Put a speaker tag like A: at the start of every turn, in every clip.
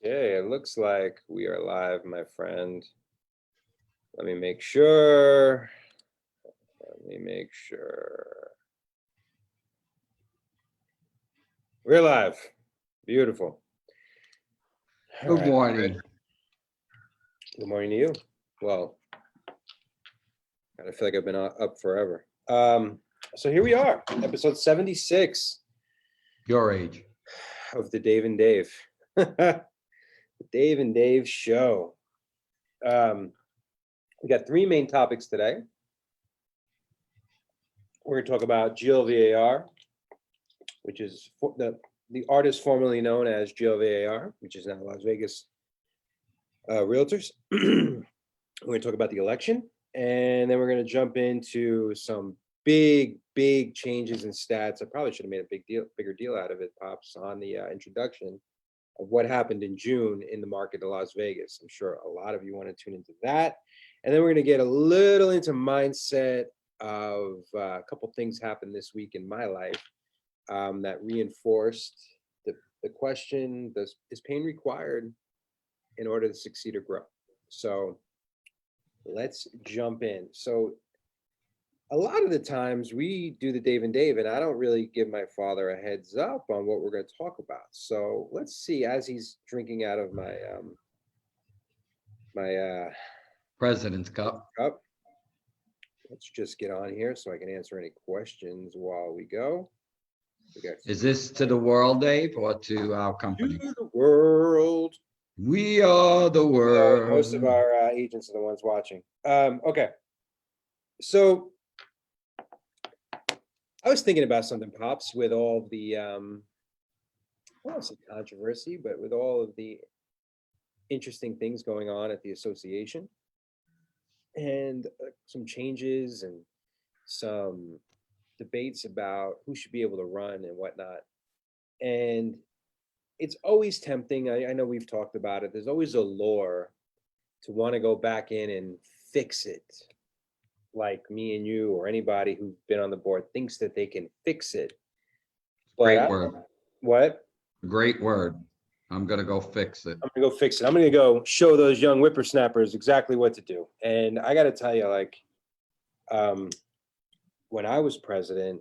A: Okay, it looks like we are live, my friend. Let me make sure. We're live. Beautiful. All
B: Good
A: right.
B: morning.
A: Good morning to you. Well, I feel like I've been up forever. So here we are, episode 76
B: Your age.
A: of the Dave and Dave. The Dave and Dave show. We got three main topics today. We're going to talk about GLVAR, which is the artist formerly known as GLVAR, which is now Las Vegas Realtors. We're going to talk about the election, and then we're going to jump into some big changes in stats. I probably should have made a bigger deal out of it, Pops, on the introduction of what happened in June in the market of Las Vegas. I'm sure a lot of you want to tune into that. And then we're going to get a little into mindset of a couple things happened this week in my life that reinforced the question, is pain required in order to succeed or grow? So let's jump in. So a lot of the times we do the Dave and Dave, and I don't really give my father a heads up on what we're going to talk about. So let's see, as he's drinking out of my
B: President's Cup.
A: cup, let's just get on here so I can answer any questions while we go.
B: Is this to the world, Dave, or to our company?
A: To the world.
B: We are the world.
A: Most of our agents are the ones watching. Okay. So I was thinking about something, Pops, with all the, I don't want to say controversy, but with all of the interesting things going on at the association and some changes and some debates about who should be able to run and whatnot. And it's always tempting. I know we've talked about it. There's always a lure to want to go back in and fix it. Like me and you or anybody who's been on the board thinks that they can fix it. But
B: Great word.
A: What?
B: Great word. I'm going to go fix it.
A: I'm going to go fix it. I'm going to go show those young whippersnappers exactly what to do. And I got to tell you, like, when I was president,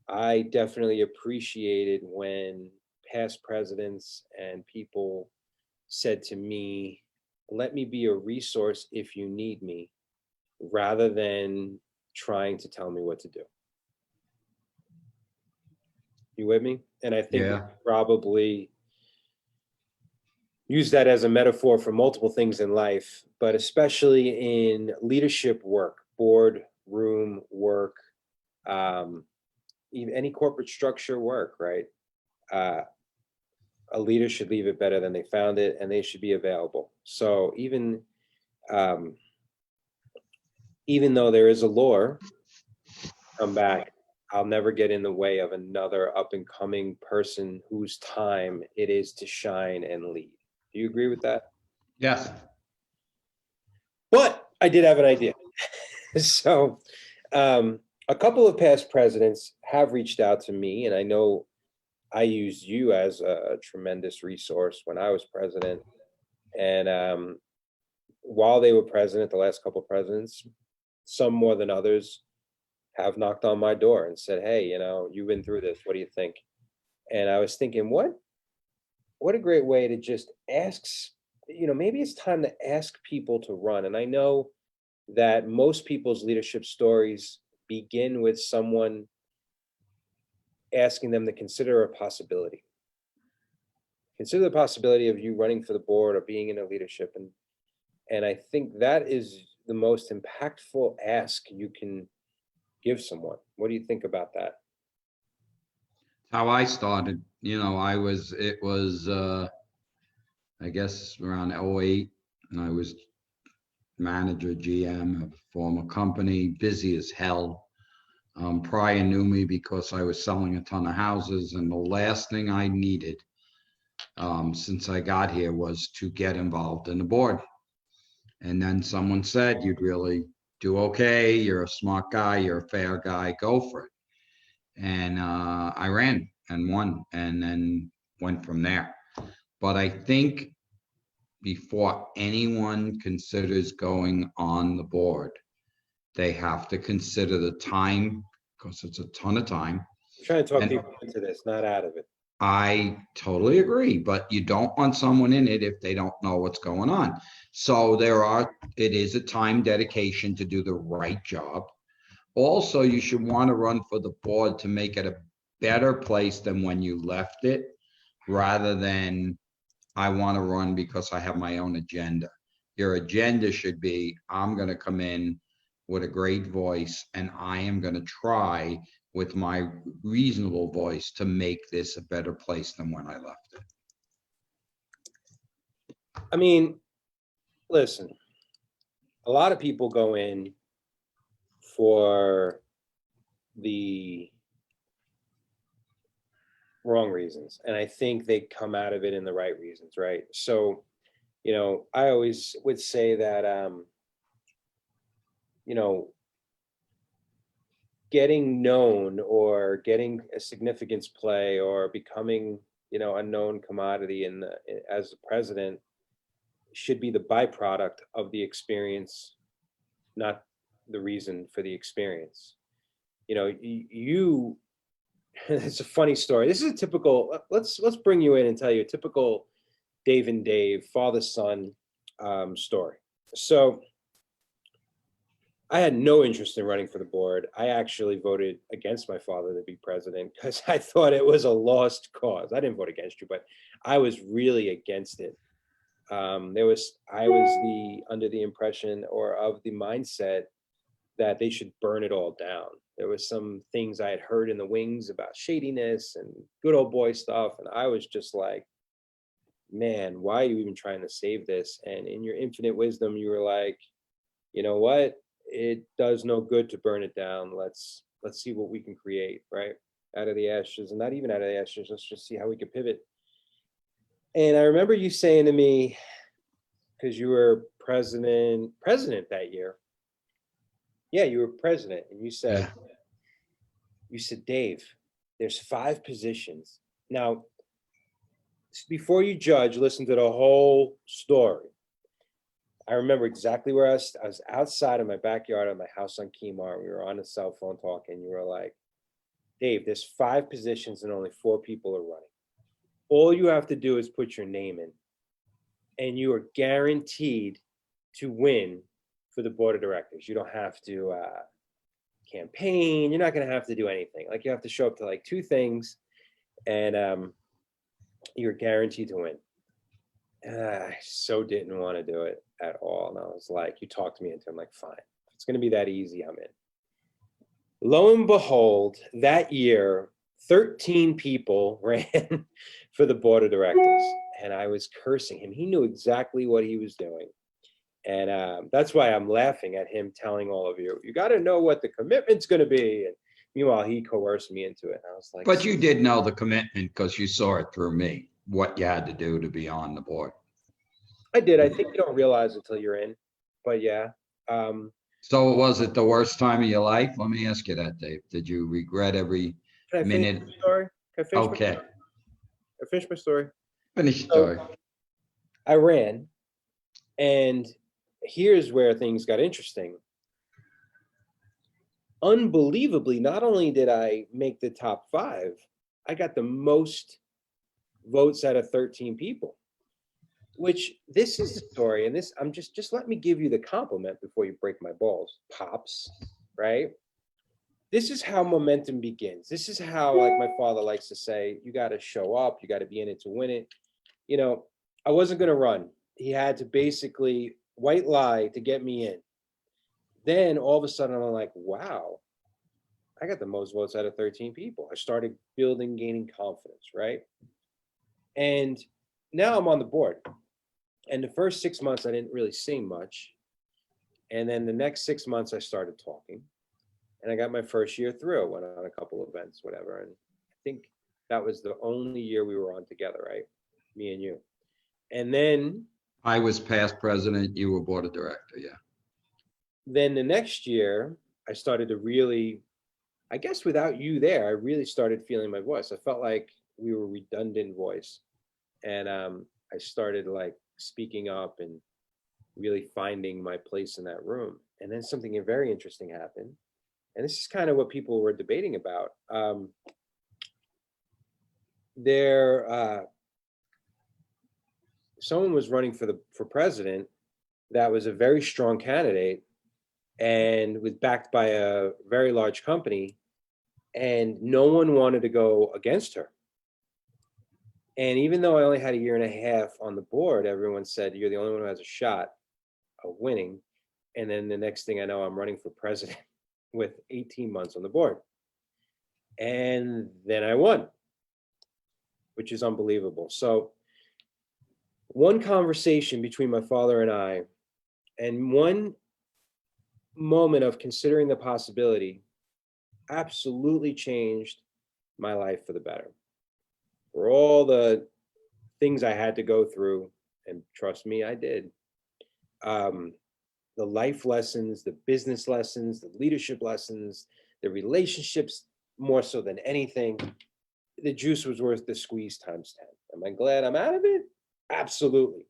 A: I definitely appreciated when past presidents and people said to me, let me be a resource if you need me, rather than trying to tell me what to do. You with me? And I think we probably use that as a metaphor for multiple things in life, but especially in leadership work, board room work, even any corporate structure work, right? A leader should leave it better than they found it, and they should be available. So even though there is a lure, come back. I'll never get in the way of another up and coming person whose time it is to shine and lead. Do you agree with that?
B: Yes.
A: But I did have an idea. So a couple of past presidents have reached out to me, and I know I used you as a tremendous resource when I was president. And while they were president, the last couple of presidents, some more than others, have knocked on my door and said, hey, you've been through this. What do you think? And I was thinking, what a great way to just ask, maybe it's time to ask people to run. And I know that most people's leadership stories begin with someone asking them to consider a possibility. Consider the possibility of you running for the board or being in a leadership. And I think that is the most impactful ask you can give someone. What do you think about that?
B: How I started, it was I guess around 08, and I was manager, GM of a former company, busy as hell. Prior knew me because I was selling a ton of houses, and the last thing I needed since I got here was to get involved in the board. And then someone said, you'd really do okay, you're a smart guy, you're a fair guy, go for it. And I ran and won, and then went from there. But I think before anyone considers going on the board, they have to consider the time, because it's a ton of time.
A: I'm trying to talk
B: And
A: people into this, not out of it.
B: I totally agree, but you don't want someone in it if they don't know what's going on. So it is a time dedication to do the right job. Also, you should want to run for the board to make it a better place than when you left it, rather than I want to run because I have my own agenda. Your agenda should be, I'm going to come in with a great voice and I am going to try with my reasonable voice to make this a better place than when I left it.
A: I mean, listen, a lot of people go in for the wrong reasons, and I think they come out of it in the right reasons, right? So, I always would say that, getting known or getting a significance play or becoming, a known commodity as a president should be the byproduct of the experience, not the reason for the experience. It's a funny story. This is a typical, let's bring you in and tell you a typical Dave and Dave father-son story. So I had no interest in running for the board. I actually voted against my father to be president because I thought it was a lost cause. I didn't vote against you, but I was really against it. I was under the impression or of the mindset that they should burn it all down. There was some things I had heard in the wings about shadiness and good old boy stuff. And I was just like, man, why are you even trying to save this? And in your infinite wisdom, you were like, you know what? It does no good to burn it down. Let's see what we can create, right? Out of the ashes, and not even out of the ashes. Let's just see how we can pivot. And I remember you saying to me, because you were president that year. Yeah, you were president, and you said, Dave, there's 5 positions. Now, before you judge, listen to the whole story. I remember exactly where I was outside of my backyard of my house on Kemar. We were on a cell phone talking. You were like, Dave, there's 5 positions and only 4 people are running. All you have to do is put your name in, and you are guaranteed to win for the board of directors. You don't have to campaign. You're not going to have to do anything. Like, you have to show up to like 2 things, and you're guaranteed to win. And I so didn't want to do it at all. And I was like, you talked me into it. I'm like, fine. If it's going to be that easy, I'm in. Lo and behold, that year, 13 people ran for the board of directors. And I was cursing him. He knew exactly what he was doing. And that's why I'm laughing at him telling all of you, you got to know what the commitment's going to be. And meanwhile, he coerced me into it. And I was like,
B: but you did know the commitment because you saw it through me, what you had to do to be on the board.
A: I did. I think you don't realize it until you're in, but yeah.
B: So was it the worst time of your life? Let me ask you that, Dave. Did you regret every
A: Can I
B: minute?
A: finish my story? Can I finish my
B: Okay,
A: story? I finished my story.
B: finish the story.
A: I ran, and here's where things got interesting. Unbelievably, not only did I make the top 5, I got the most votes out of 13 people. Which, this is the story, and this, I'm just let me give you the compliment before you break my balls, Pops, right? This is how momentum begins. This is how, like my father likes to say, you got to show up, you got to be in it to win it. I wasn't going to run. He had to basically white lie to get me in. Then all of a sudden, I'm like, wow, I got the most votes out of 13 people. I started gaining confidence, right? And now I'm on the board. And the first 6 months, I didn't really say much. And then the next 6 months, I started talking. And I got my first year through. Went on a couple of events, whatever. And I think that was the only year we were on together, right? Me and you. And then
B: I was past president, you were board of director, yeah.
A: Then the next year, I started to really, I guess without you there, I really started feeling my voice. I felt like we were redundant voice. And I started like speaking up and really finding my place in that room. And then something very interesting happened. And this is kind of what people were debating about. There, someone was running for president that was a very strong candidate and was backed by a very large company, and no one wanted to go against her. And even though I only had a year and a half on the board, everyone said, you're the only one who has a shot of winning. And then the next thing I know, I'm running for president with 18 months on the board. And then I won, which is unbelievable. So one conversation between my father and I, and one moment of considering the possibility, absolutely changed my life for the better. For all the things I had to go through, and trust me, I did. The life lessons, the business lessons, the leadership lessons, the relationships, more so than anything, the juice was worth the squeeze times 10. Am I glad I'm out of it? Absolutely.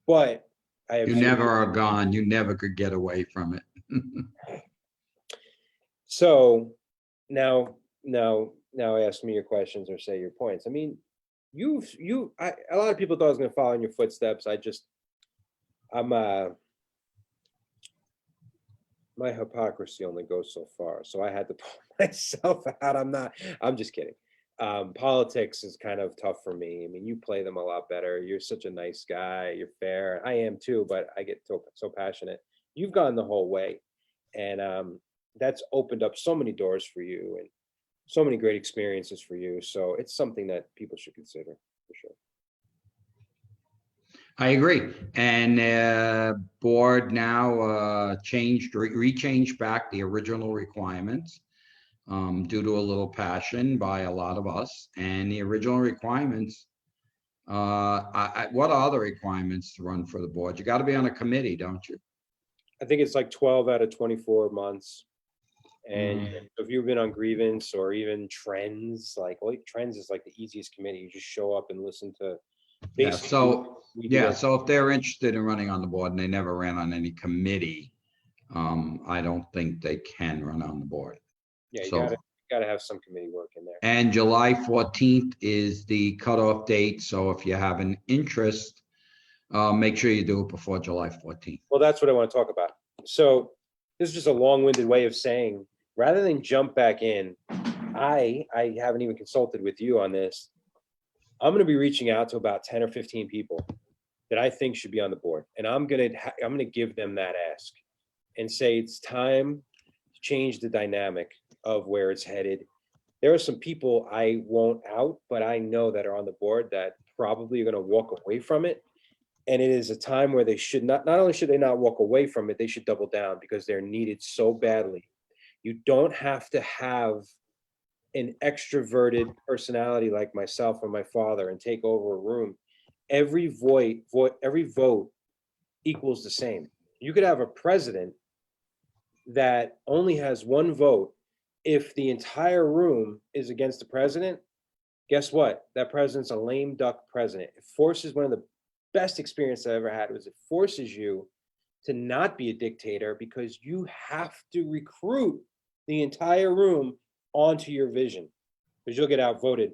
A: But I have
B: You never are gone. You never could get away from it.
A: So now ask me your questions or say your points. I mean, a lot of people thought I was going to follow in your footsteps. My hypocrisy only goes so far. So I had to pull myself out. I'm just kidding. Politics is kind of tough for me. I mean, you play them a lot better. You're such a nice guy. You're fair. I am too, but I get so passionate. You've gone the whole way. And that's opened up so many doors for you and so many great experiences for you. So it's something that people should consider for sure.
B: I agree. And board now rechanged back the original requirements due to a little passion by a lot of us. And the original requirements, what are the requirements to run for the board? You got to be on a committee, don't you?
A: I think it's like 12 out of 24 months. And if you've been on grievance or even trends, like trends is like the easiest committee. You just show up and listen to.
B: Yeah. So if they're interested in running on the board and they never ran on any committee, I don't think they can run on the board.
A: Yeah, you gotta have some committee work in there.
B: And July 14th is the cutoff date. So if you have an interest, make sure you do it before July 14th.
A: Well, that's what I want to talk about. So this is just a long-winded way of saying, rather than jump back in, I haven't even consulted with you on this. I'm going to be reaching out to about 10 or 15 people that I think should be on the board. And I'm going to give them that ask and say, it's time to change the dynamic of where it's headed. There are some people I won't out, but I know that are on the board that probably are going to walk away from it. And it is a time where they should not only should they not walk away from it, they should double down because they're needed so badly. You don't have to have an extroverted personality like myself or my father and take over a room. Every vote equals the same. You could have a president that only has one vote. If the entire room is against the president, guess what? That president's a lame duck president. It forces one of the best experience I ever had was it forces you to not be a dictator because you have to recruit the entire room onto your vision because you'll get outvoted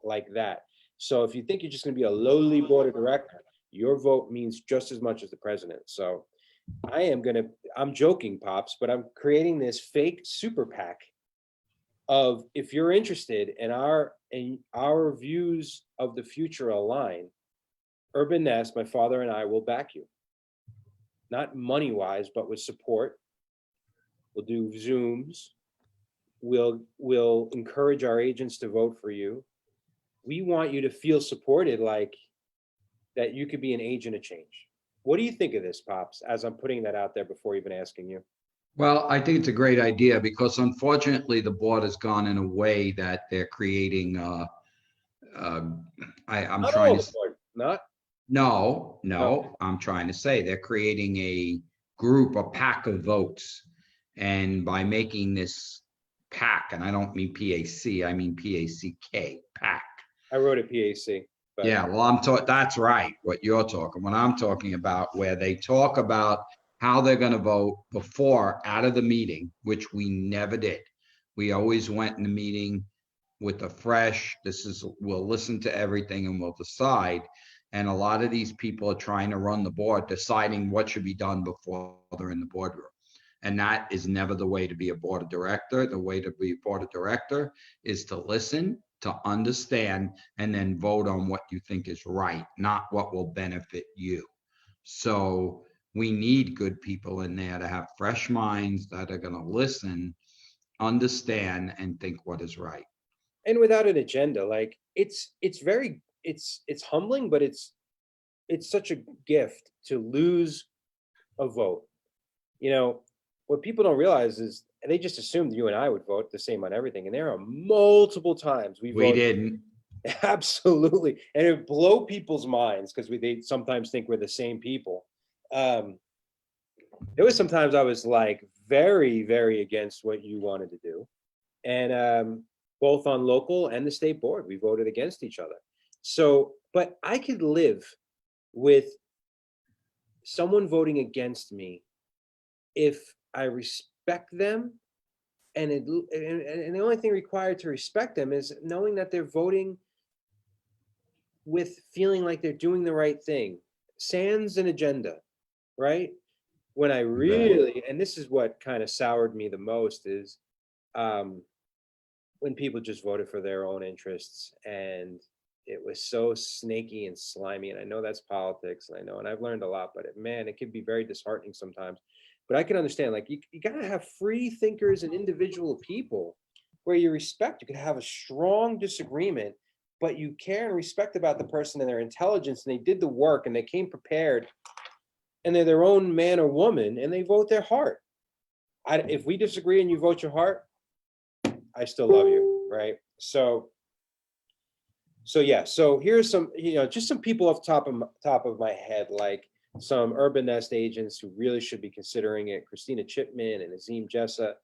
A: like that. So if you think you're just going to be a lowly board of director, your vote means just as much as the president. So I'm joking, Pops, but I'm creating this fake super PAC of if you're interested and our views of the future align, Urban Nest, my father and I will back you. Not money-wise, but with support. We'll do Zooms. We'll encourage our agents to vote for you. We want you to feel supported, like that you could be an agent of change. What do you think of this, Pops, as I'm putting that out there before even asking you?
B: Well, I think it's a great idea because unfortunately the board has gone in a way that they're creating, I'm trying to.
A: Not?
B: No, I'm trying to say they're creating a group, a pack of votes. And by making this PAC, and I don't mean PAC, I mean PACK, PAC.
A: I wrote it PAC. but
B: Yeah, well, that's right, what you're talking, what I'm talking about, where they talk about how they're gonna vote before, out of the meeting, which we never did. We always went in the meeting with a fresh, we'll listen to everything and we'll decide. And a lot of these people are trying to run the board, deciding what should be done before they're in the boardroom. And that is never the way to be a board of director. The way to be a board of director is to listen, to understand, and then vote on what you think is right, not what will benefit you. So we need good people in there to have fresh minds that are going to listen, understand, and think what is right.
A: and without an agenda, like it's very it's humbling, but it's such a gift to lose a vote. You know, what people don't realize is they just assumed you and I would vote the same on everything, and there are multiple times we
B: We
A: voted
B: didn't.
A: absolutely, and it blow people's minds because they sometimes think we're the same people. Um, there was sometimes I was like very, very against what you wanted to do, and both on local and the state board, we voted against each other. So, but I could live with someone voting against me if I respect them, and the only thing required to respect them is knowing that they're voting with feeling like they're doing the right thing, sans an agenda, right? When I really, and this is what kind of soured me the most, is um, when people just voted for their own interests, and it was so snaky and slimy. And I know that's politics, and I know, and I've learned a lot, but man, it can be very disheartening sometimes. But I can understand, like, you gotta have free thinkers and individual people where you respect. You can have a strong disagreement, but you care and respect about the person and their intelligence, and they did the work and they came prepared, and they're their own man or woman, and they vote their heart. If we disagree and you vote your heart, I still love you, right? So yeah, so here's some, just some people off top of my head, like some urban nest agents who really should be considering it: Christina Chipman and Azim Jessa.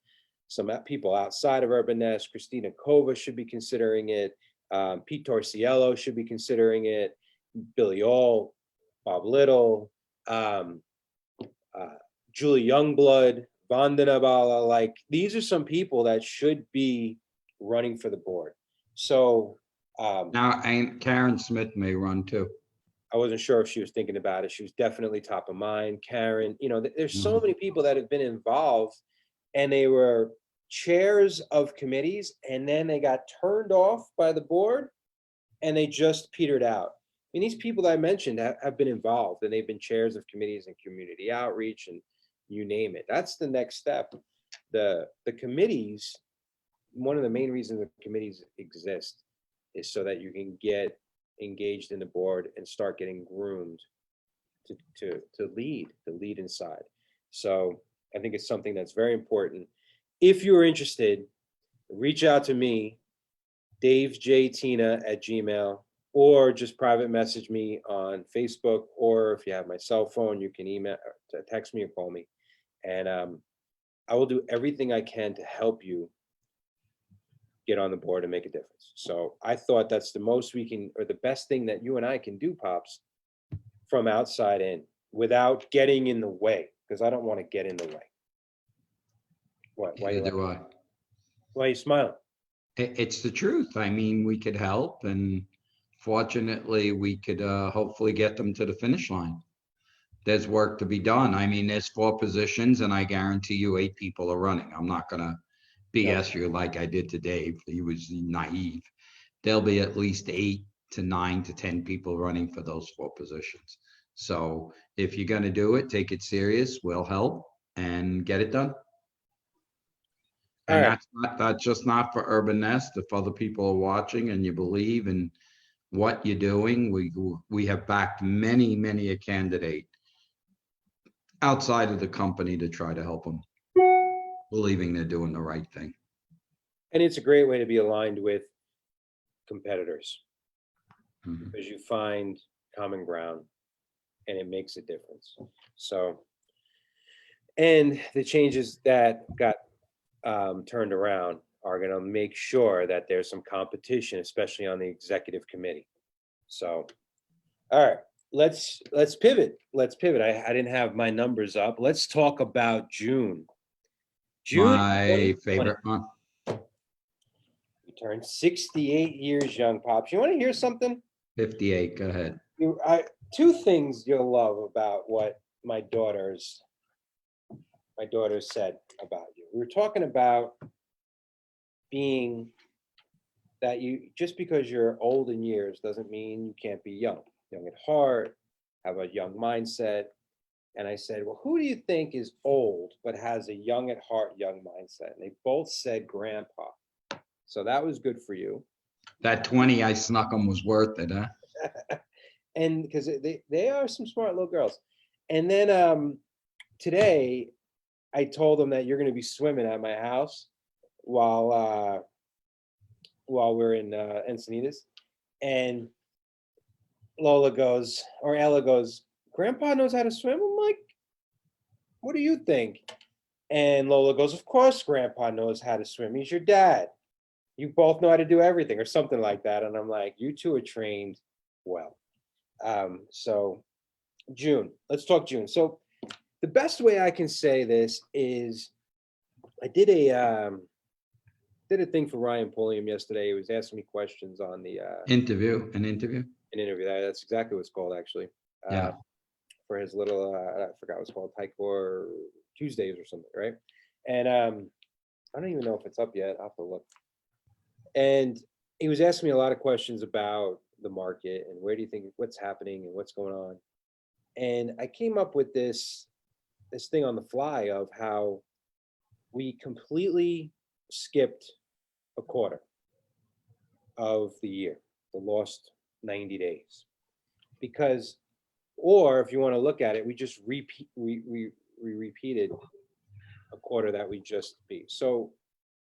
A: Some people outside of urban nest: Christina Kova should be considering it. Pete Torciello should be considering it. Billy All, Bob Little, um, Julie Youngblood, Vandana Bala. Like, these are some people that should be running for the board. So
B: Now, and Karen Smith may run too.
A: I wasn't sure if she was thinking about it. She was definitely top of mind. Karen, there's so
B: Mhm.
A: many people that have been involved, and they were chairs of committees, and then they got turned off by the board, and they just petered out. I mean, these people that I mentioned have been involved, and they've been chairs of committees and community outreach, and you name it. That's the next step. The committees, one of the main reasons the committees exist is so that you can get engaged in the board and start getting groomed to lead inside. So I think it's something that's very important. If you're interested, reach out to me, davejtina@gmail, or just private message me on Facebook, or if you have my cell phone, you can email, text me, or call me, and I will do everything I can to help you get on the board and make a difference. So I thought that's the most we can, or the best thing that you and I can do, Pops, from outside in, without getting in the way, because I don't want to get in the way. What? Why
B: Neither
A: you
B: do I.
A: why you smiling?
B: It's the truth. I mean, we could help, and fortunately, we could hopefully get them to the finish line. There's work to be done. I mean, there's 4 positions, and I guarantee you 8 people are running. I'm not gonna
A: No.
B: BS you like I did to Dave. He was naive. There'll be at least 8 to 9 to 10 people running for those 4 positions. So if you're gonna do it, take it serious. We'll help and get it done.
A: All
B: And
A: right.
B: that's just not for Urban Nest. If other people are watching and you believe in what you're doing, we have backed many a candidate outside of the company to try to help them, believing they're doing the right thing.
A: And it's a great way to be aligned with competitors,
B: Mhm.
A: because you find common ground and it makes a difference. So, and the changes that got turned around are going to make sure that there's some competition, especially on the executive committee. So, all right, let's pivot. Let's pivot. I didn't have my numbers up. Let's talk about June. June
B: My
A: 2020.
B: favorite month.
A: You turned 68 years young, Pops. You want to hear something?
B: 58, go ahead.
A: Two things you'll love about what my daughters said about you. We were talking about being that you, just because you're old in years doesn't mean you can't be young at heart, have a young mindset. And I said, well, who do you think is old but has a young at heart, young mindset? And they both said grandpa. So that was good for you.
B: That 20 I snuck them was worth it, huh?
A: And because they are some smart little girls. And then today I told them that you're going to be swimming at my house while we're in Encinitas. And Ella goes, Grandpa knows how to swim? I'm like, what do you think? And Lola goes, of course Grandpa knows how to swim. He's your dad. You both know how to do everything, or something like that. And I'm like, you two are trained well. So June, let's talk June. So the best way I can say this is I did a thing for Ryan Pulliam yesterday. He was asking me questions on the
B: An interview.
A: an interview. That's exactly what it's called, actually.
B: Yeah.
A: For his little, I forgot what it's called, Tycor Tuesdays or something, right? And I don't even know if it's up yet. I'll have to look. And he was asking me a lot of questions about the market and where do you think, what's happening and what's going on. And I came up with this thing on the fly of how we completely skipped a quarter of the year, the lost 90 days. Because, or if you want to look at it, we just repeated a quarter that we just beat. So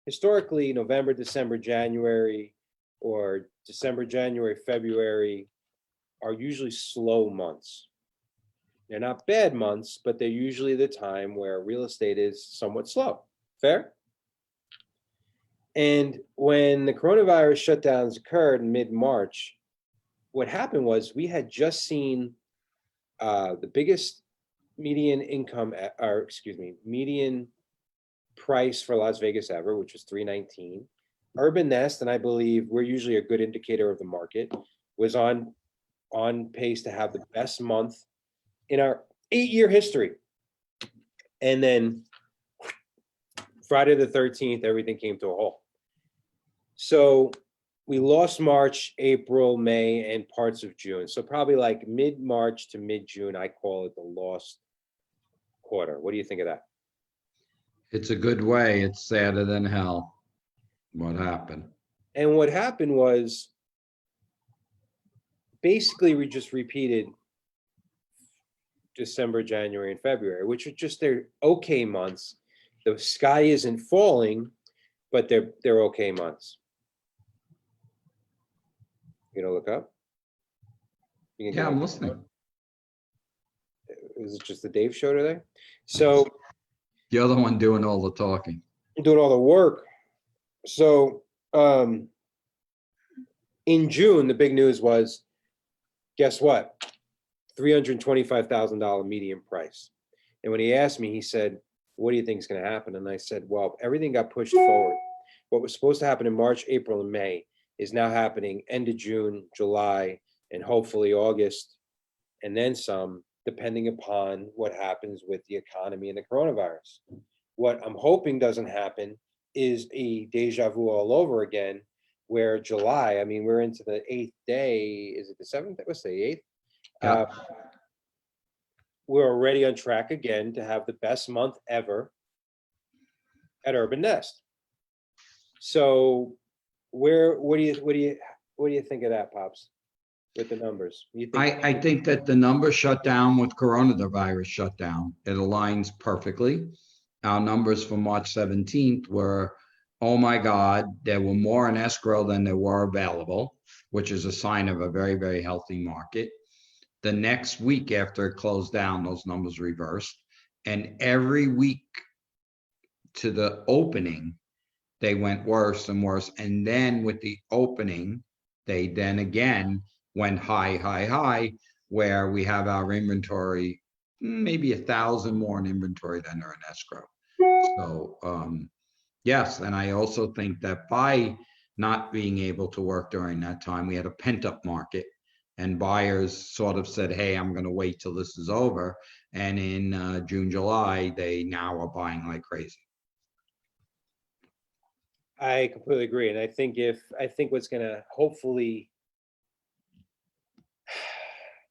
A: historically, November, December, January, or December, January, February are usually slow months. They're not bad months, but they're usually the time where real estate is somewhat slow. Fair? And when the coronavirus shutdowns occurred in mid-March, what happened was we had just seen the biggest median income, median price for Las Vegas ever, which was 319. Urban Nest, and I believe we're usually a good indicator of the market, was on pace to have the best month in our 8-year history. And then Friday the 13th, everything came to a halt. So we lost March, April, May, and parts of June. So probably like mid-March to mid-June, I call it the lost quarter. What do you think of that?
B: It's a good way. It's sadder than hell. What happened?
A: And what happened was basically we just repeated December, January, and February, which are just their okay months. The sky isn't falling, but they're okay months. You gonna look up?
B: Yeah, I'm listening.
A: Is it just the Dave show today? So
B: The other one doing all the talking.
A: I'm doing all the work. So in June, the big news was, guess what? $325,000 median price. And when he asked me, he said, what do you think is going to happen? And I said, well, everything got pushed forward. What was supposed to happen in March, April, and May is now happening end of June, July, and hopefully August, and then some, depending upon what happens with the economy and the coronavirus. What I'm hoping doesn't happen is a deja vu all over again, where July, I mean, we're into the 8th day. Is it the 7th? Let's say 8th.
B: Yeah.
A: We're already on track again to have the best month ever at Urban Nest. So what do you think of that, Pops, with the numbers? You think
B: I think that the numbers shut down with coronavirus shutdown. It aligns perfectly. Our numbers for March 17th were, oh my God, there were more in escrow than there were available, which is a sign of a very, very healthy market. The next week after it closed down, those numbers reversed. And every week to the opening, they went worse and worse. And then with the opening, they then again went high, where we have our inventory, maybe 1,000 more in inventory than are in escrow. So, yes, and I also think that by not being able to work during that time, we had a pent-up market, and buyers sort of said, hey, I'm going to wait till this is over. And in June, July, they now are buying like crazy.
A: I completely agree. And I think what's gonna hopefully,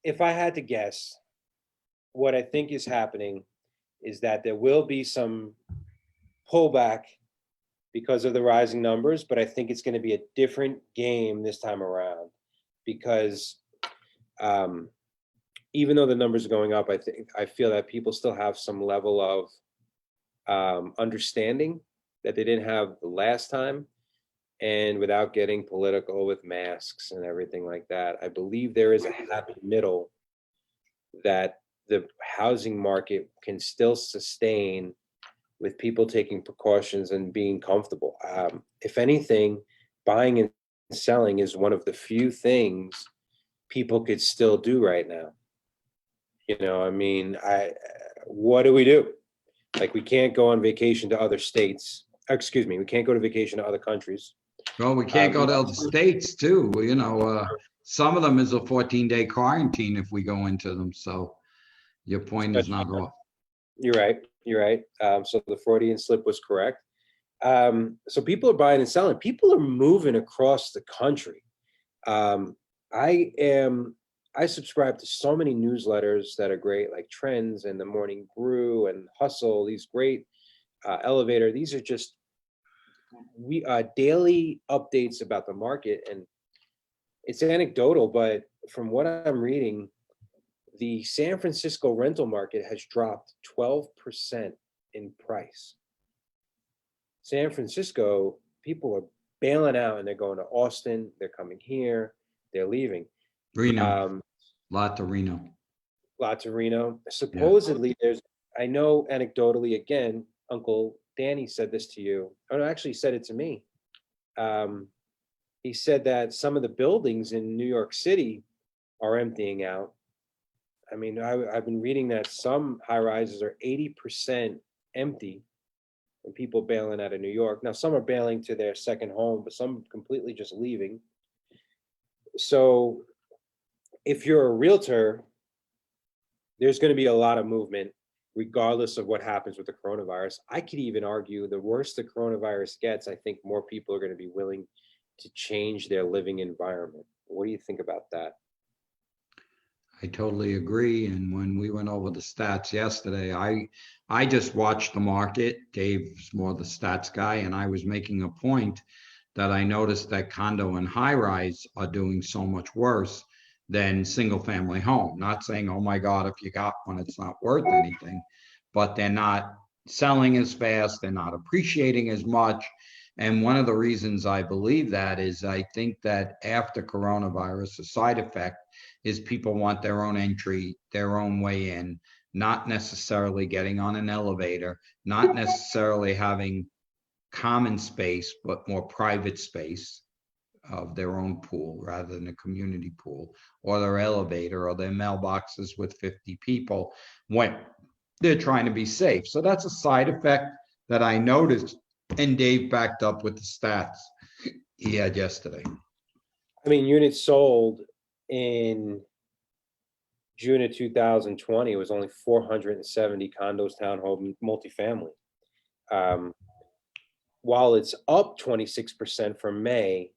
A: if I had to guess, what I think is happening is that there will be some pullback because of the rising numbers, but I think it's gonna be a different game this time around. Because even though the numbers are going up, I feel that people still have some level of understanding that they didn't have the last time. And without getting political with masks and everything like that, I believe there is a happy middle that the housing market can still sustain with people taking precautions and being comfortable. If anything, buying and selling is one of the few things people could still do right now. I mean, what do we do? Like, we can't go on vacation to other states. Excuse me, we can't go to vacation to other countries.
B: Well, we can't go to other states too. Some of them is a 14-day quarantine if we go into them. So your point is not off.
A: You're right. You're right. So the Freudian slip was correct. So people are buying and selling. People are moving across the country. I subscribe to so many newsletters that are great, like Trends and the Morning Brew and Hustle. These great Elevator. These are just daily updates about the market, and it's anecdotal, but from what I'm reading, the San Francisco rental market has dropped 12% in price. San Francisco, people are bailing out and they're going to Austin, they're coming here, they're leaving.
B: Reno, lot of Reno.
A: Lots of Reno. Supposedly, I know anecdotally, again, Uncle Danny said this to you. Oh, no, actually said it to me. He said that some of the buildings in New York City are emptying out. I mean, I've been reading that some high rises are 80% empty and people bailing out of New York. Now, some are bailing to their second home, but some completely just leaving. So if you're a realtor, there's going to be a lot of movement regardless of what happens with the coronavirus. I could even argue the worse the coronavirus gets, I think more people are going to be willing to change their living environment. What do you think about that?
B: I totally agree. And when we went over the stats yesterday, I just watched the market. Dave's more the stats guy, and I was making a point that I noticed that condo and high rise are doing so much worse than single family home. Not saying, oh my God, if you got one, it's not worth anything, but they're not selling as fast, they're not appreciating as much. And one of the reasons I believe that is I think that after coronavirus, a side effect is people want their own entry, their own way in, not necessarily getting on an elevator, not necessarily having common space, but more private space of their own pool rather than a community pool, or their elevator or their mailboxes with 50 people when they're trying to be safe. So that's a side effect that I noticed, and Dave backed up with the stats he had yesterday.
A: I mean, units sold in June of 2020 was only 470 condos, townhome, multifamily. While it's up 26% from May,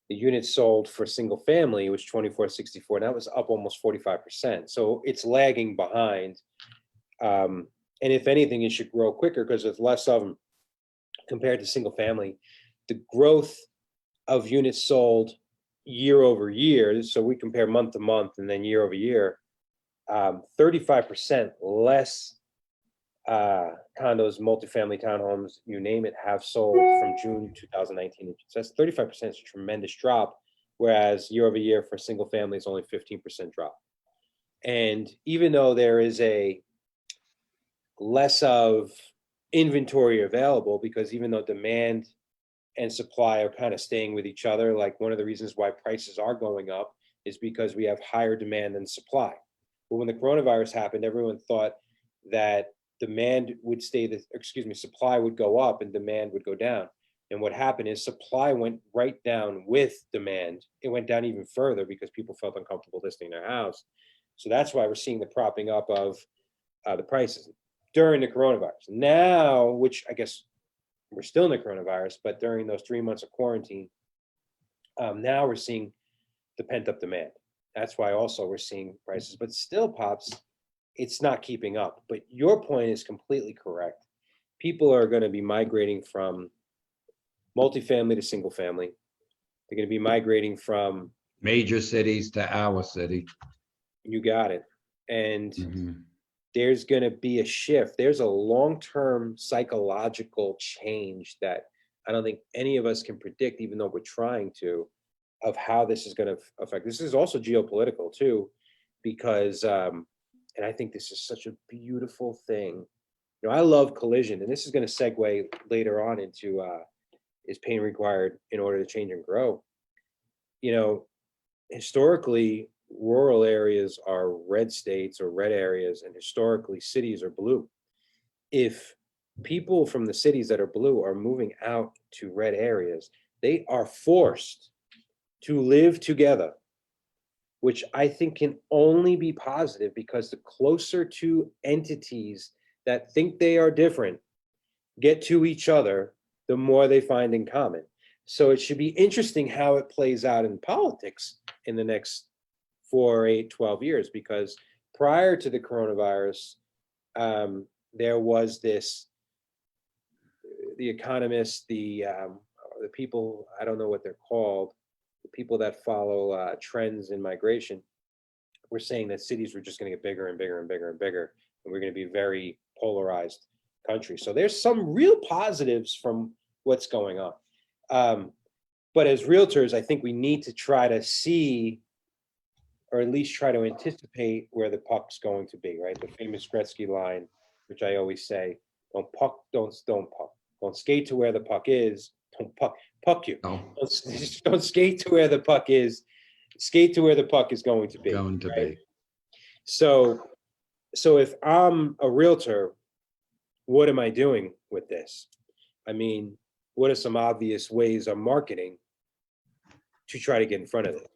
A: the units sold for single family was 2464. That was up almost 45%. So it's lagging behind. And if anything, it should grow quicker because there's less of them compared to single family. The growth of units sold year over year, so we compare month to month and then year over year, 35% less condos, multifamily townhomes, you name it, have sold from June 2019. So that's 35% is a tremendous drop, whereas year over year for single family is only 15% drop. And even though there is a less of inventory available, because even though demand and supply are kind of staying with each other, like one of the reasons why prices are going up is because we have higher demand than supply. But when the coronavirus happened, everyone thought that supply would go up and demand would go down. And what happened is supply went right down with demand. It went down even further because people felt uncomfortable listing their house. So that's why we're seeing the propping up of the prices during the coronavirus. Now, which I guess we're still in the coronavirus, but during those 3 months of quarantine, now we're seeing the pent up demand. That's why also we're seeing prices, but still, Pops, it's not keeping up. But your point is completely correct. People are going to be migrating from multifamily to single family. They're going to be migrating from,
B: Major cities to our city.
A: you got it. And
B: Mhm.
A: there's going to be a shift. There's a long-term psychological change that I don't think any of us can predict, even though we're trying to, of how this is going to affect. This is also geopolitical too, because, and I think this is such a beautiful thing. You know, I love collision, and this is going to segue later on into is pain required in order to change and grow? You know, historically, rural areas are red states or red areas, and historically, cities are blue. If people from the cities that are blue are moving out to red areas, they are forced to live together, which I think can only be positive because the closer two entities that think they are different get to each other, the more they find in common. So it should be interesting how it plays out in politics in the next 4, 8, 12 years, because prior to the coronavirus, there was this, the economists, the people, I don't know what they're called, the people that follow trends in migration, were saying that cities were just going to get bigger and bigger and bigger and bigger, and we're going to be very polarized country. So there's some real positives from what's going on. But as realtors, I think we need to try to see, or at least try to anticipate where the puck's going to be, right? The famous Gretzky line, which I always say, don't puck, don't skate to where the puck is, don't puck you.
B: Oh,
A: Don't skate to where the puck is, skate to where the puck is going to be.
B: going to
A: right?
B: be.
A: So if I'm a realtor, what am I doing with this? I mean, what are some obvious ways of marketing to try to get in front of it?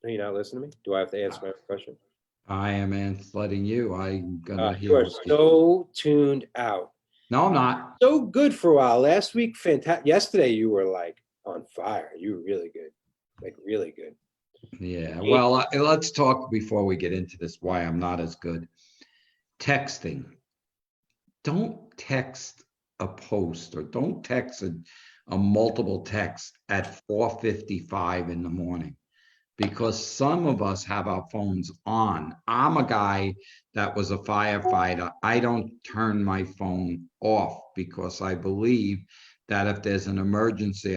A: Are you not listening to me? Do I have to answer my question?
B: I am letting you. I'm gonna
A: You
B: hear
A: are
B: what you.
A: so tuned out.
B: No, I'm not.
A: So good for a while. Last week, fantastic. Yesterday, you were like on fire. You were really good, like really good.
B: Yeah. Well, let's talk before we get into this. Why I'm not as good. Texting. Don't text a post or don't text a multiple text at 4:55 in the morning, because some of us have our phones on. I'm a guy that was a firefighter. I don't turn my phone off because I believe that if there's an emergency,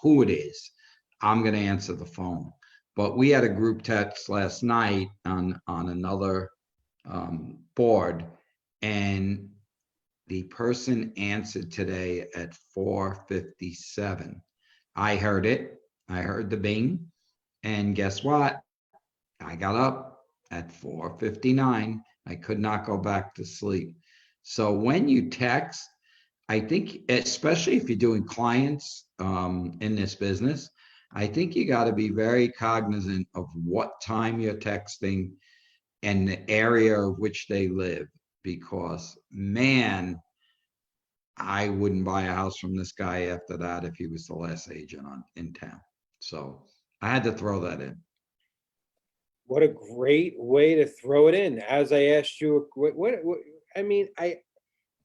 B: who it is, I'm going to answer the phone. But we had a group text last night on another board, and the person answered today at 4:57. I heard it. I heard the bing. And guess what? I got up at 4:59. I could not go back to sleep. So when you text, I think, especially if you're doing clients in this business, I think you got to be very cognizant of what time you're texting and the area of which they live. Because, man, I wouldn't buy a house from this guy after that if he was the last agent in town. So I had to throw that in.
A: What a great way to throw it in. As I asked you, I mean,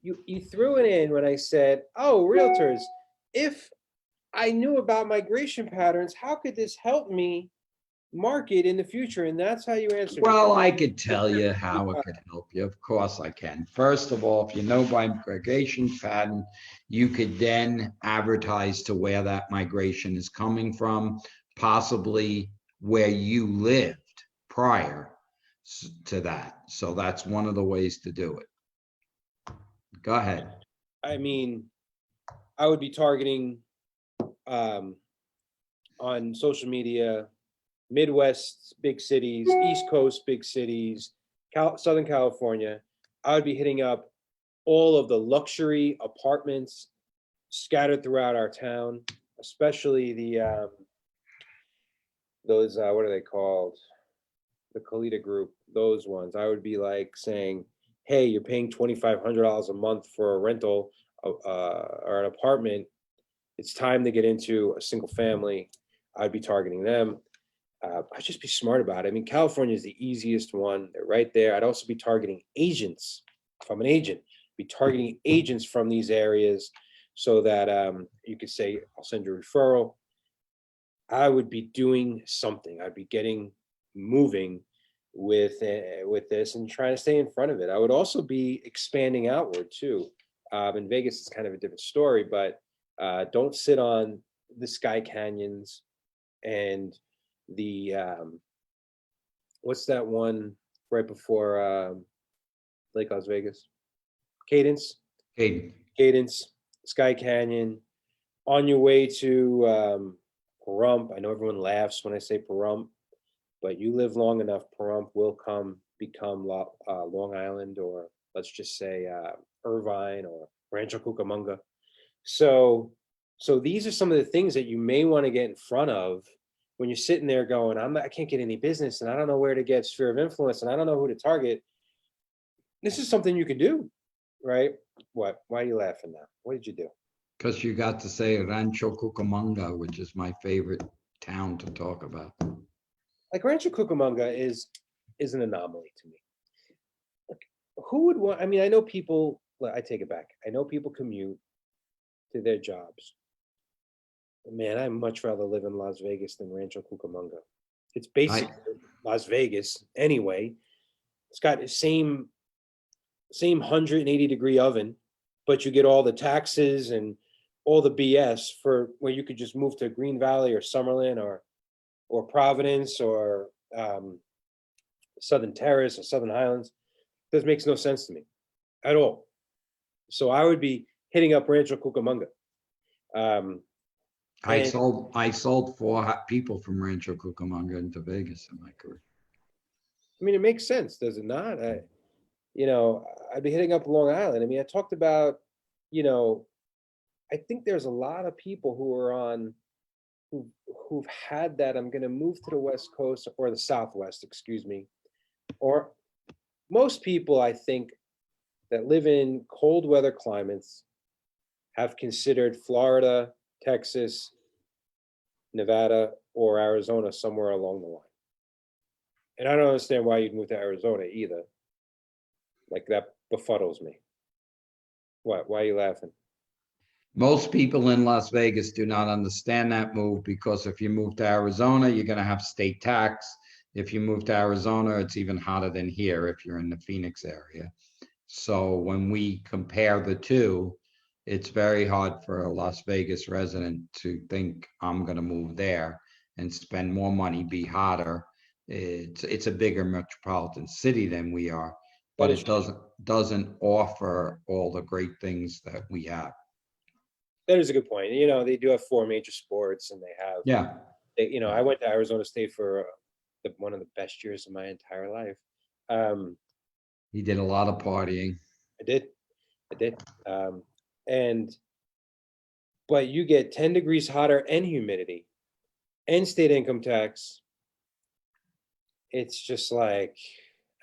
A: you threw it in when I said, "Oh, realtors, if I knew about migration patterns, how could this help me market in the future?" And that's how you answered it.
B: Well, I could tell you how it could help you. Of course I can. First of all, if you know migration pattern, you could then advertise to where that migration is coming from, possibly where you lived prior to that. So that's one of the ways to do it. Go ahead.
A: I mean, I would be targeting on social media, Midwest, big cities, East Coast, big cities, Southern California, I would be hitting up all of the luxury apartments scattered throughout our town, especially the those what are they called? The Kalita Group, those ones. I would be like saying, "Hey, you're paying $2,500 a month for a rental or an apartment. It's time to get into a single family." I'd be targeting them. I'd just be smart about it. I mean, California is the easiest one. They're right there. I'd also be targeting agents. If I'm an agent, be targeting agents from these areas so that you could say, I'll send you a referral. I would be doing something. I'd be getting moving with this and trying to stay in front of it. I would also be expanding outward too. In Vegas, it's kind of a different story, but don't sit on the Sky Canyons and the what's that one right before Lake Las Vegas? Cadence, Sky Canyon. On your way to Pahrump, I know everyone laughs when I say Pahrump, but you live long enough, Pahrump will become Long Island, or let's just say Irvine or Rancho Cucamonga. So these are some of the things that you may want to get in front of when you're sitting there going, I can't get any business and I don't know where to get sphere of influence and I don't know who to target. This is something you could do, right? What? Why are you laughing now? What did you do?
B: Because you got to say Rancho Cucamonga, which is my favorite town to talk about.
A: Like Rancho Cucamonga is an anomaly to me. Like, who would want? I mean, I know people. I take it back. I know people commute to their jobs. Man, I'd much rather live in Las Vegas than Rancho Cucamonga. It's basically Las Vegas anyway. It's got the same 180-degree oven, but you get all the taxes and all the BS for where you could just move to Green Valley or Summerlin or Providence or Southern Terrace or Southern Highlands. This makes no sense to me at all. So I would be hitting up Rancho Cucamonga.
B: I sold 4 people from Rancho Cucamonga into Vegas in my career.
A: I mean, it makes sense, does it not? I'd be hitting up Long Island. I mean, I talked about, I think there's a lot of people who are on, who've had that. I'm going to move to the West Coast or the Southwest, excuse me. Or most people, I think, that live in cold weather climates have considered Florida, Texas, Nevada, or Arizona somewhere along the line. And I don't understand why you'd move to Arizona either. Like, that befuddles me. What? Why are you laughing?
B: Most people in Las Vegas do not understand that move, because if you move to Arizona, you're going to have state tax. If you move to Arizona, it's even hotter than here if you're in the Phoenix area. So when we compare the two, it's very hard for a Las Vegas resident to think I'm going to move there and spend more money, be hotter. It's a bigger metropolitan city than we are, but it doesn't offer all the great things that we have.
A: That is a good point. They do have 4 major sports, and they have. I went to Arizona State for one of the best years of my entire life.
B: He did a lot of partying.
A: I did. But you get 10 degrees hotter and humidity and state income tax. It's just like,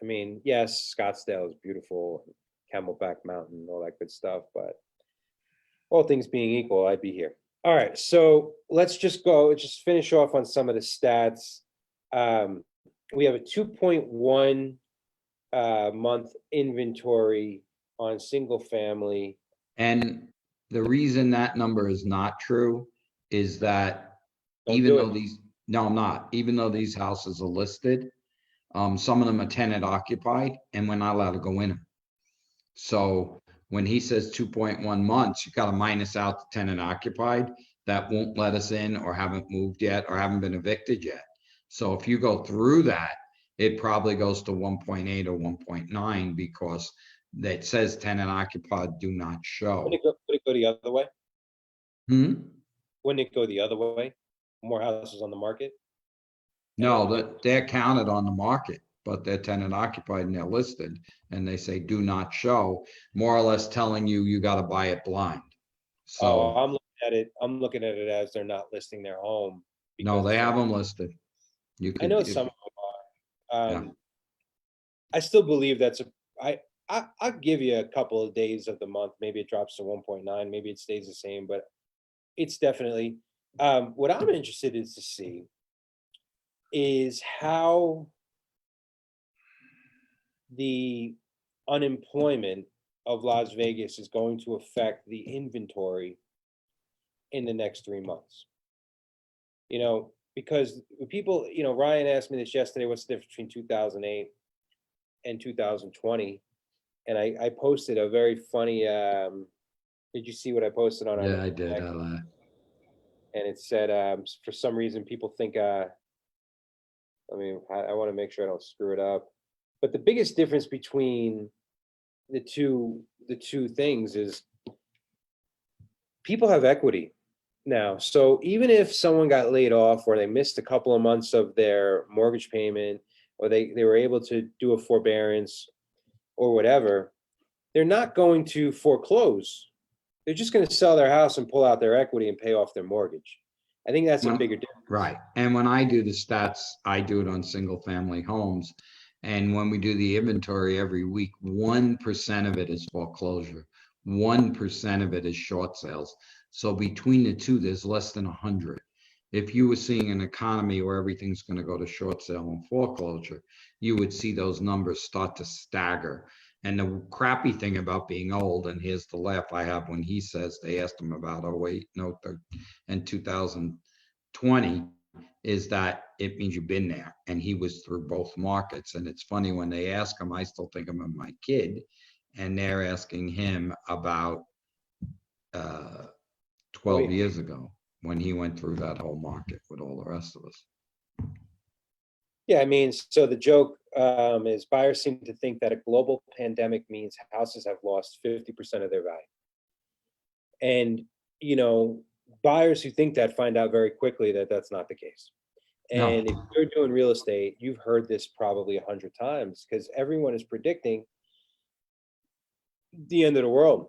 A: I mean, yes, Scottsdale is beautiful, Camelback Mountain, all that good stuff, but all things being equal, I'd be here. All right, so let's just finish off on some of the stats. We have a 2.1 month inventory on single family.
B: And the reason that number is not true is that even though these houses are listed, some of them are tenant occupied and we're not allowed to go in them. So when he says 2.1 months, you got to minus out the tenant occupied that won't let us in or haven't moved yet or haven't been evicted yet. So if you go through that, it probably goes to 1.8 or 1.9 because that says tenant occupied do not show.
A: Would it go the other way? Wouldn't it go the other way? more houses on the market?
B: No, that they're counted on the market, but they're tenant occupied and they're listed, and they say do not show, more or less telling you you got to buy it blind.
A: Oh,
B: So
A: I'm looking at it as they're not listing their home
B: no,
A: because
B: they have them listed. You
A: I
B: could,
A: know
B: if,
A: some of them are.
B: yeah,
A: I still believe I'll give you a couple of days of the month. Maybe it drops to 1.9, maybe it stays the same, but it's definitely, what I'm interested in to see is how the unemployment of Las Vegas is going to affect the inventory in the next 3 months. Because people, Ryan asked me this yesterday, what's the difference between 2008 and 2020? And I posted a very funny, did you see what I posted on our
B: yeah, I did.
A: and it said, for some reason, people think, I want to make sure I don't screw it up. But the biggest difference between the two things is people have equity now. So even if someone got laid off or they missed a couple of months of their mortgage payment, or they were able to do a forbearance or whatever, they're not going to foreclose. They're just going to sell their house and pull out their equity and pay off their mortgage. I think that's a bigger difference.
B: Right. And when I do the stats, I do it on single family homes. And when we do the inventory every week, 1% of it is foreclosure. 1% of it is short sales. So between the two, there's less than 100. If you were seeing an economy where everything's going to go to short sale and foreclosure, you would see those numbers start to stagger. And the crappy thing about being old, and here's the laugh I have when he says they asked him about 08, no, and 2020, is that it means you've been there. And he was through both markets. And it's funny when they ask him, I still think of him as my kid, and they're asking him about 12 years ago when he went through that whole market with all the rest of us.
A: Yeah, so the joke is buyers seem to think that a global pandemic means houses have lost 50% of their value. And, buyers who think that find out very quickly that that's not the case.
B: No.
A: And if you're doing real estate, you've heard this probably 100 times because everyone is predicting the end of the world.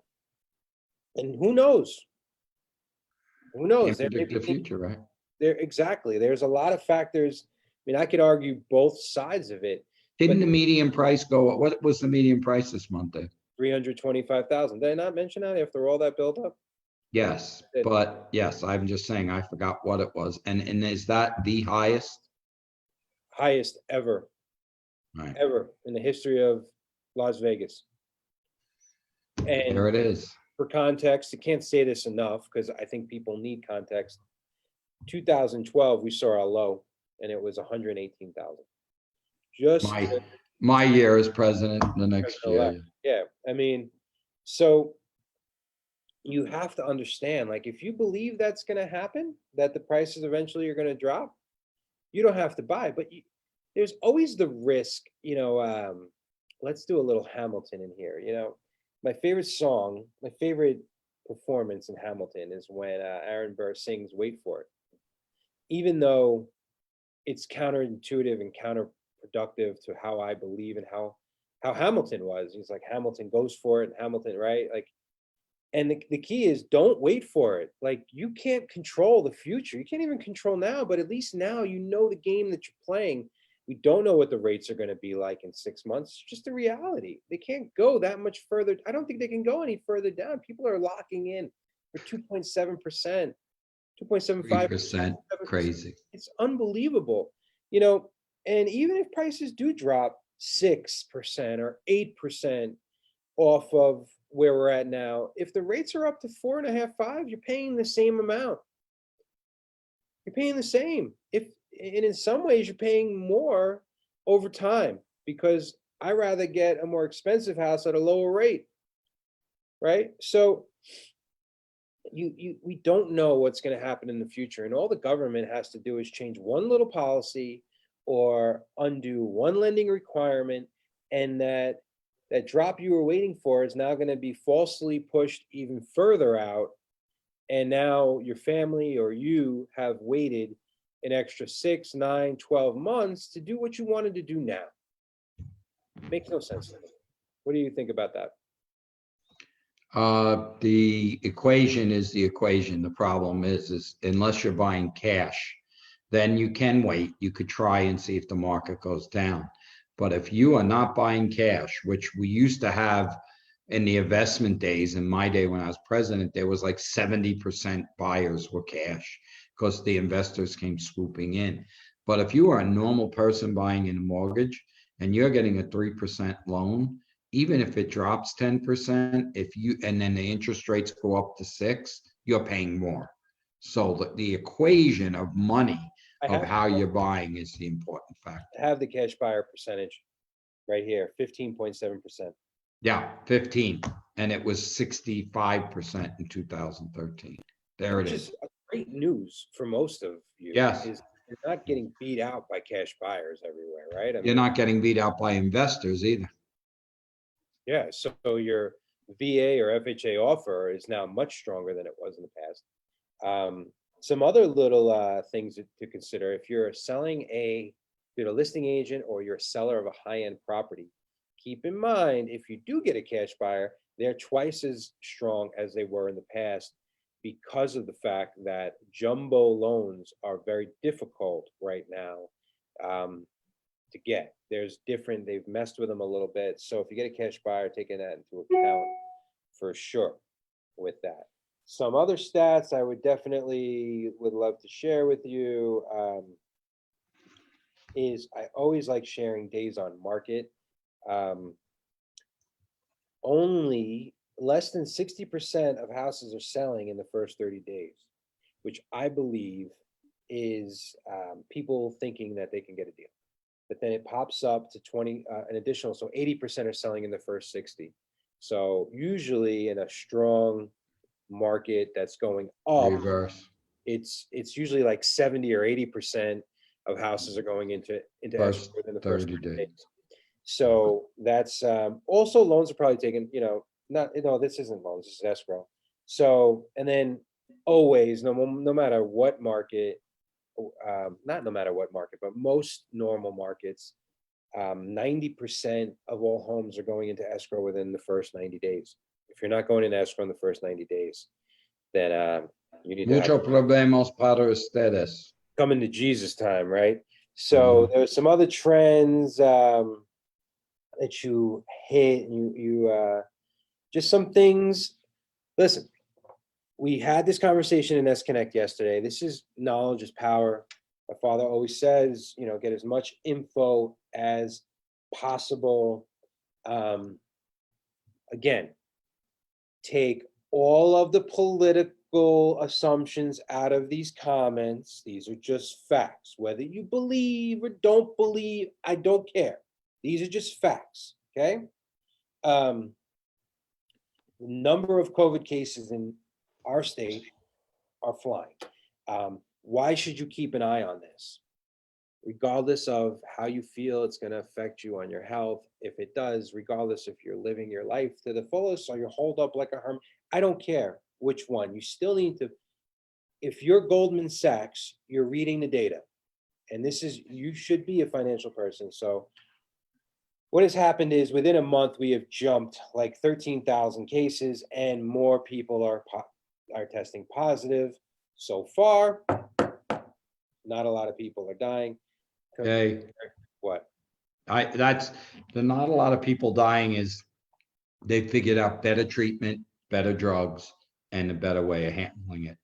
A: And who knows? Who knows?
B: Can't predict the future, right?
A: Exactly. There's a lot of factors. I could argue both sides of it.
B: Didn't the median price go, what was the median price this month, Dave?
A: 325,000. Did I not mention that after all that buildup?
B: Yes, but yes, I'm just saying, I forgot what it was. And is that the highest?
A: Highest ever,
B: Right.
A: ever in the history of Las Vegas. And
B: there it is.
A: For context, I can't say this enough because I think people need context. 2012, we saw our low, and it was 118,000. Just
B: my year as president, the next year.
A: Yeah, so you have to understand, like, if you believe that's going to happen, that the prices eventually are going to drop, you don't have to buy. But there's always the risk, let's do a little Hamilton in here. My favorite song, my favorite performance in Hamilton is when Aaron Burr sings "Wait for It," even though it's counterintuitive and counterproductive to how I believe and how Hamilton was. He's like, Hamilton goes for it, and Hamilton, right? Like, and the key is don't wait for it. Like, you can't control the future. You can't even control now, but at least now you know the game that you're playing. We don't know what the rates are going to be like in 6 months. It's just a reality. They can't go that much further. I don't think they can go any further down. People are locking in for 2.7%, 2.75%.
B: Crazy.
A: It's unbelievable. And even if prices do drop 6% or 8% off of where we're at now, if the rates are up to 4.5, 5, you're paying the same amount. You're paying the same. And in some ways you're paying more over time, because I rather get a more expensive house at a lower rate, right? So we don't know what's going to happen in the future, and all the government has to do is change one little policy or undo one lending requirement, and that drop you were waiting for is now going to be falsely pushed even further out, and now your family or you have waited an extra 6, 9, 12 months to do what you wanted to do now. Makes no sense to me. What do you think about that?
B: The equation is the equation. The problem is unless you're buying cash, then you can wait. You could try and see if the market goes down. But if you are not buying cash, which we used to have in the investment days, in my day when I was president, there was like 70% buyers were cash because the investors came swooping in. But if you are a normal person buying in a mortgage and you're getting a 3% loan, even if it drops 10%, and then the interest rates go up to 6, you're paying more. So the equation of money of how you're buying is the important factor.
A: I have the cash buyer percentage right here, 15.7%.
B: Yeah, 15, and it was 65% in 2013. There it
A: Which
B: is.
A: is great news for most of you.
B: Yes.
A: Is you're not getting beat out by cash buyers everywhere, right? I
B: You're not getting beat out by investors either.
A: Yeah, so your VA or FHA offer is now much stronger than it was in the past. Some other little things to consider if you're you're a listing agent or you're a seller of a high-end property. Keep in mind, if you do get a cash buyer, they're twice as strong as they were in the past because of the fact that jumbo loans are very difficult right now to get. They've messed with them a little bit. So if you get a cash buyer, taking that into account for sure with that. Some other stats I would love to share with you is I always like sharing days on market. Only less than 60% of houses are selling in the first 30 days, which I believe is people thinking that they can get a deal. But then it pops up to 20, an additional, so 80% are selling in the first 60. So usually in a strong market that's going up,
B: Reverse.
A: it's usually like 70 or 80% of houses are going into
B: First
A: escrow within the
B: 30
A: first 30
B: days.
A: days. So that's also loans are probably taken, this isn't loans, this is escrow. So, and then always, no matter what market, not no matter what market, but most normal markets, 90% of all homes are going into escrow within the first 90 days. If you're not going into escrow in the first 90 days, then you need
B: Mucho
A: to
B: problemas para ustedes.
A: come into Jesus time, right? So there's some other trends that you hit, you just some things. Listen, we had this conversation in S Connect yesterday. This is knowledge is power. My father always says, get as much info as possible. Again, take all of the political assumptions out of these comments. These are just facts. Whether you believe or don't believe, I don't care. These are just facts, okay? The number of COVID cases in our state are flying. Why should you keep an eye on this? Regardless of how you feel it's going to affect you on your health, if it does, regardless if you're living your life to the fullest or you're holed up like a hermit, I don't care which one. You still need to, if you're Goldman Sachs, you're reading the data. And you should be a financial person. So what has happened is within a month, we have jumped like 13,000 cases and more people are testing positive. So far, not a lot of people are dying.
B: Okay.
A: What?
B: Not a lot of people dying is they figured out better treatment, better drugs, and a better way of handling it.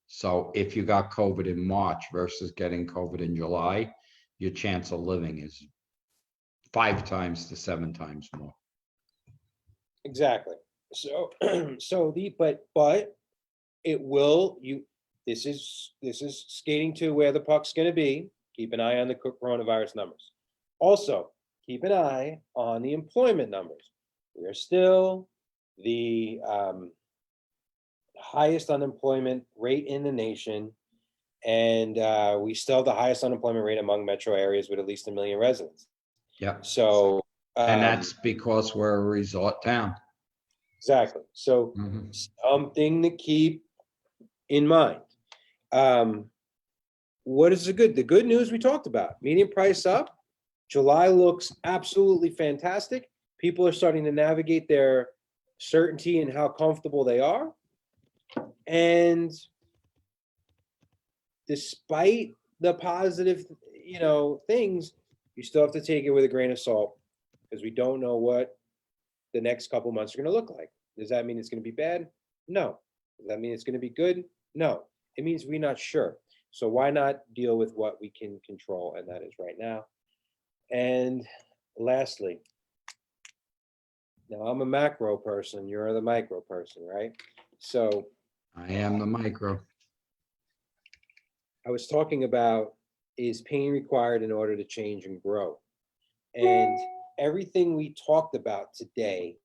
B: So if you got COVID in March versus getting COVID in July, your chance of living is 5 times to 7 times more.
A: Exactly. So, but it will, this is skating to where the puck's going to be. Keep an eye on the coronavirus numbers. Also, keep an eye on the employment numbers. We are still the highest unemployment rate in the nation, and we still have the highest unemployment rate among metro areas with at least 1 million residents.
B: Yeah.
A: So,
B: and that's because we're a resort town.
A: Exactly. So something to keep in mind. what is the good? The good news we talked about, median price up. July looks absolutely fantastic. People are starting to navigate their certainty and how comfortable they are. And despite the positive, things, you still have to take it with a grain of salt because we don't know what the next couple months are going to look like. Does that mean it's going to be bad? No. Does that mean it's going to be good? No. It means we're not sure. So why not deal with what we can control? And that is right now. And lastly, now I'm a macro person, you're the micro person, right? So
B: I am the micro.
A: I was talking about, is pain required in order to change and grow? And everything we talked about today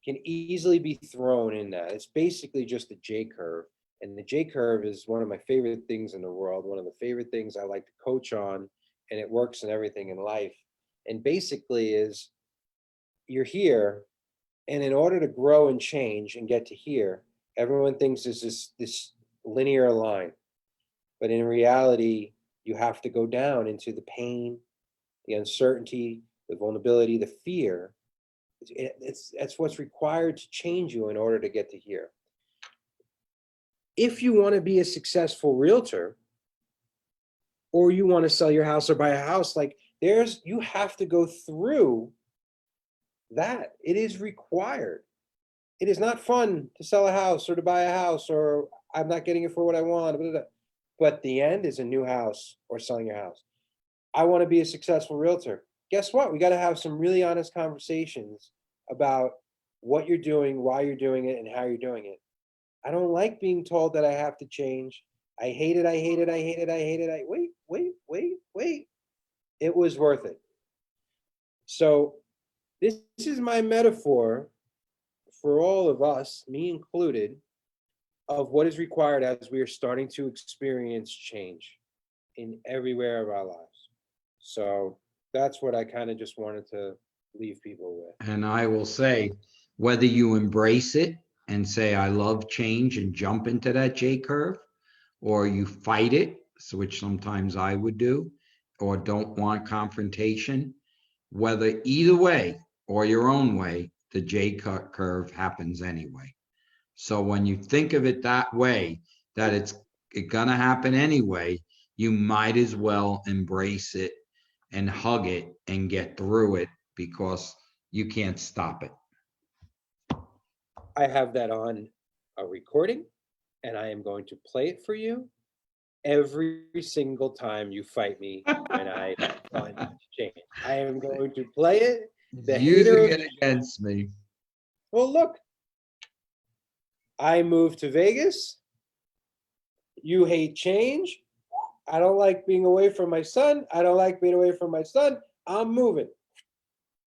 A: can easily be thrown in that. It's basically just a J curve. And the J curve is one of my favorite things in the world, one of the favorite things I like to coach on, and it works in everything in life. And basically is you're here, and in order to grow and change and get to here, everyone thinks there's this linear line. But in reality, you have to go down into the pain, the uncertainty, the vulnerability, the fear. That's what's required to change you in order to get to here. If you want to be a successful realtor, or you want to sell your house or buy a house, like you have to go through that. It is required. It is not fun to sell a house or to buy a house, or I'm not getting it for what I want. Blah, blah, blah. But the end is a new house or selling your house. I want to be a successful realtor. Guess what? We got to have some really honest conversations about what you're doing, why you're doing it, and how you're doing it. I don't like being told that I have to change. I hate it. I hate it. I hate it. I hate it. Wait. It was worth it. So this is my metaphor for all of us, me included, of what is required as we are starting to experience change in everywhere of our lives. So that's what I kind of just wanted to leave people with.
B: And I will say, whether you embrace it and say, I love change and jump into that J curve, or you fight it, which sometimes I would do, or don't want confrontation, whether either way or your own way, the J curve happens anyway. So when you think of it that way, that it's gonna happen anyway, you might as well embrace it and hug it and get through it, because you can't stop it.
A: I have that on a recording, and I am going to play it for you every single time you fight me when I want to change. I am going to play it.
B: Using it against me.
A: Well, look, I moved to Vegas. You hate change. I don't like being away from my son. I don't like being away from my son. I'm moving,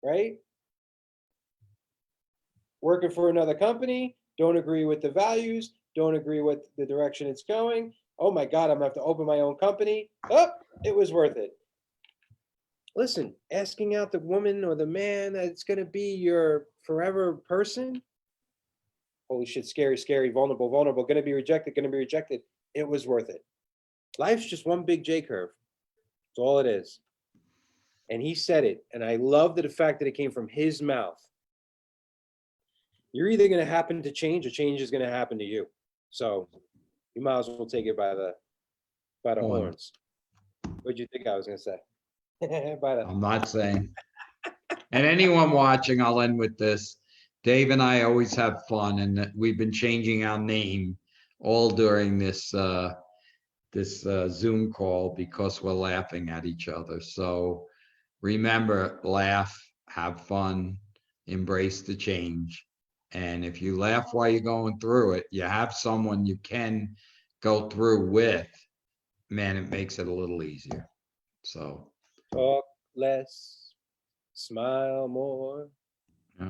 A: right? Working for another company, don't agree with the values, don't agree with the direction it's going. Oh my God, I'm gonna have to open my own company. Oh, it was worth it. Listen, asking out the woman or the man that's gonna be your forever person. Holy shit, scary, vulnerable, gonna be rejected. It was worth it. Life's just one big J curve. That's all it is. And he said it, and I love the fact that it came from his mouth. You're either going to happen to change, or change is going to happen to you. So you might as well take it by the horns. What'd you think I was going to say?
B: I'm not saying. And anyone watching, I'll end with this. Dave and I always have fun, and we've been changing our name all during this Zoom call because we're laughing at each other. So remember, laugh, have fun, embrace the change. And if you laugh while you're going through it, you have someone you can go through with, man, it makes it a little easier. So
A: talk less, smile more.
B: yeah.